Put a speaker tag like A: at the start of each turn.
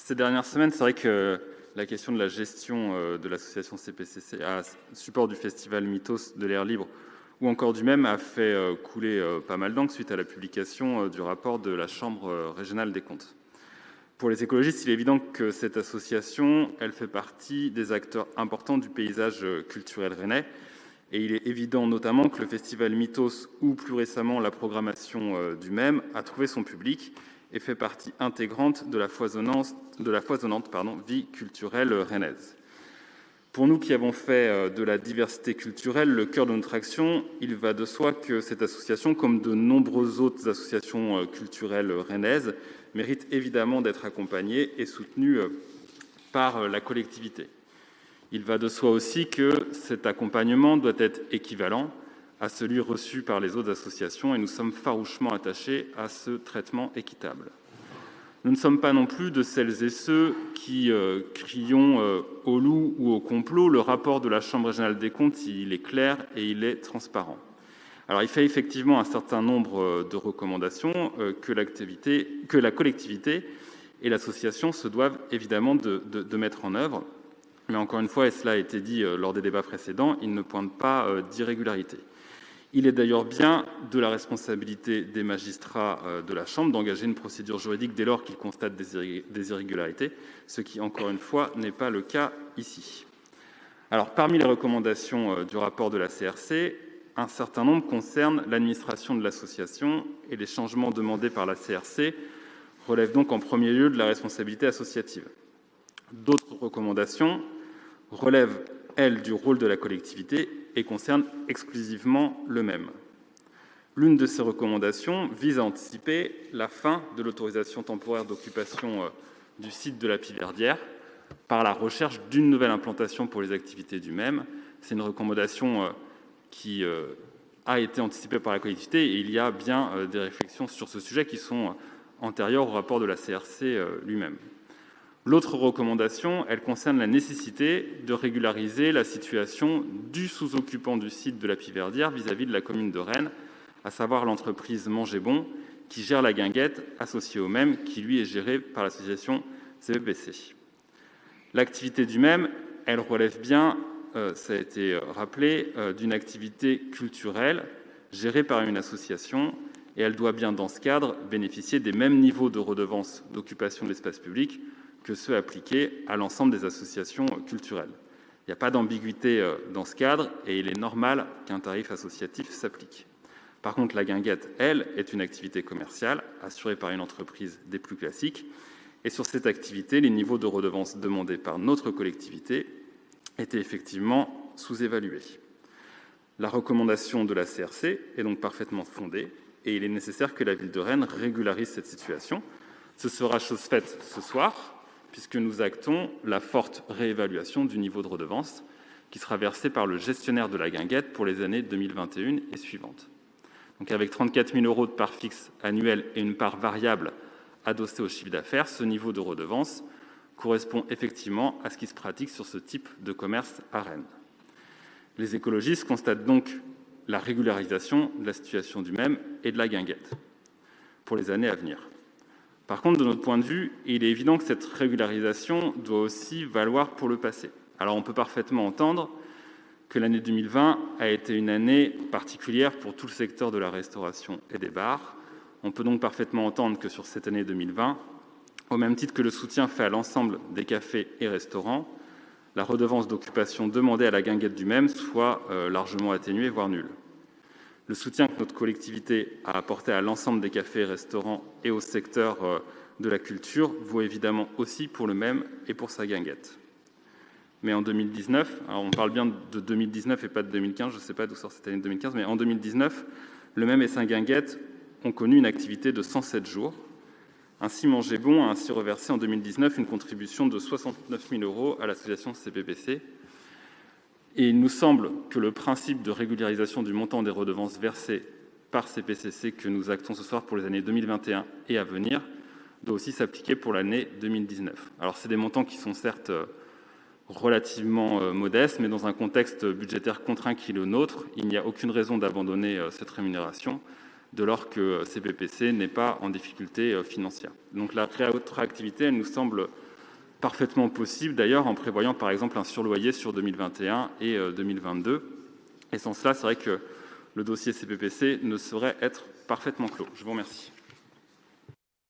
A: Ces dernières semaines, c'est vrai que la question de la gestion de l'association CPCC à support du festival Mythos de l'air libre ou encore du même a fait couler pas mal d'encre suite à la publication du rapport de la Chambre régionale des comptes. Pour les écologistes, il est évident que cette association, elle fait partie des acteurs importants du paysage culturel rennais. Et il est évident notamment que le festival Mythos, ou plus récemment la programmation du même, a trouvé son public et fait partie intégrante de la foisonnante vie culturelle rennaise. Pour nous qui avons fait de la diversité culturelle le cœur de notre action, il va de soi que cette association, comme de nombreuses autres associations culturelles rennaises, mérite évidemment d'être accompagnée et soutenue par la collectivité. Il va de soi aussi que cet accompagnement doit être équivalent à celui reçu par les autres associations et nous sommes farouchement attachés à ce traitement équitable. Nous ne sommes pas non plus de celles et ceux qui crions au loup ou au complot. Le rapport de la Chambre régionale des comptes, il est clair et il est transparent. Alors, il fait effectivement un certain nombre de recommandations que la collectivité et l'association se doivent évidemment de mettre en œuvre. Mais encore une fois, et cela a été dit lors des débats précédents, il ne pointe pas d'irrégularité. Il est d'ailleurs bien de la responsabilité des magistrats de la Chambre d'engager une procédure juridique dès lors qu'ils constatent des irrégularités, ce qui, encore une fois, n'est pas le cas ici. Alors, parmi les recommandations du rapport de la CRC, un certain nombre concernent l'administration de l'association et les changements demandés par la CRC relèvent donc en premier lieu de la responsabilité associative. D'autres recommandations relèvent, elles, du rôle de la collectivité et concernent exclusivement le même. L'une de ces recommandations vise à anticiper la fin de l'autorisation temporaire d'occupation du site de la Piverdière par la recherche d'une nouvelle implantation pour les activités du même. C'est une recommandation qui a été anticipée par la collectivité et il y a bien des réflexions sur ce sujet qui sont antérieures au rapport de la CRC lui-même. L'autre recommandation, elle concerne la nécessité de régulariser la situation du sous-occupant du site de la Piverdière vis-à-vis de la commune de Rennes, à savoir l'entreprise Manger Bon, qui gère la guinguette associée au même, qui lui est gérée par l'association CPPC. L'activité du même, elle relève bien, ça a été rappelé, d'une activité culturelle gérée par une association, et elle doit bien, dans ce cadre, bénéficier des mêmes niveaux de redevance d'occupation de l'espace public que ceux appliqués à l'ensemble des associations culturelles. Il n'y a pas d'ambiguïté dans ce cadre et il est normal qu'un tarif associatif s'applique. Par contre, la guinguette, elle, est une activité commerciale assurée par une entreprise des plus classiques et sur cette activité, les niveaux de redevance demandés par notre collectivité étaient effectivement sous-évalués. La recommandation de la CRC est donc parfaitement fondée et il est nécessaire que la ville de Rennes régularise cette situation. Ce sera chose faite ce soir, puisque nous actons la forte réévaluation du niveau de redevance qui sera versé par le gestionnaire de la guinguette pour les années 2021 et suivantes. Donc avec 34 000 € de part fixe annuelle et une part variable adossée au chiffre d'affaires, ce niveau de redevance correspond effectivement à ce qui se pratique sur ce type de commerce à Rennes. Les écologistes constatent donc la régularisation de la situation du même et de la guinguette pour les années à venir. Par contre, de notre point de vue, il est évident que cette régularisation doit aussi valoir pour le passé. Alors on peut parfaitement entendre que l'année 2020 a été une année particulière pour tout le secteur de la restauration et des bars. On peut donc parfaitement entendre que sur cette année 2020, au même titre que le soutien fait à l'ensemble des cafés et restaurants, la redevance d'occupation demandée à la guinguette du même soit largement atténuée, voire nulle. Le soutien que notre collectivité a apporté à l'ensemble des cafés et restaurants et au secteur de la culture vaut évidemment aussi pour le même et pour sa guinguette. Mais en 2019, alors on parle bien de 2019 et pas de 2015, je ne sais pas d'où sort cette année de 2015, mais en 2019, le même et sa guinguette ont connu une activité de 107 jours. Ainsi, Manger Bon a ainsi reversé en 2019 une contribution de 69 000 € à l'association CPPC. Et il nous semble que le principe de régularisation du montant des redevances versées par CPCC que nous actons ce soir pour les années 2021 et à venir doit aussi s'appliquer pour l'année 2019. Alors c'est des montants qui sont certes relativement modestes, mais dans un contexte budgétaire contraint qui est le nôtre, il n'y a aucune raison d'abandonner cette rémunération de lors que CPPC n'est pas en difficulté financière. Donc la rétroactivité, elle nous semble parfaitement possible, d'ailleurs, en prévoyant, par exemple, un surloyer sur 2021 et 2022. Et sans cela, c'est vrai que le dossier CPPC ne saurait être parfaitement clos. Je vous remercie.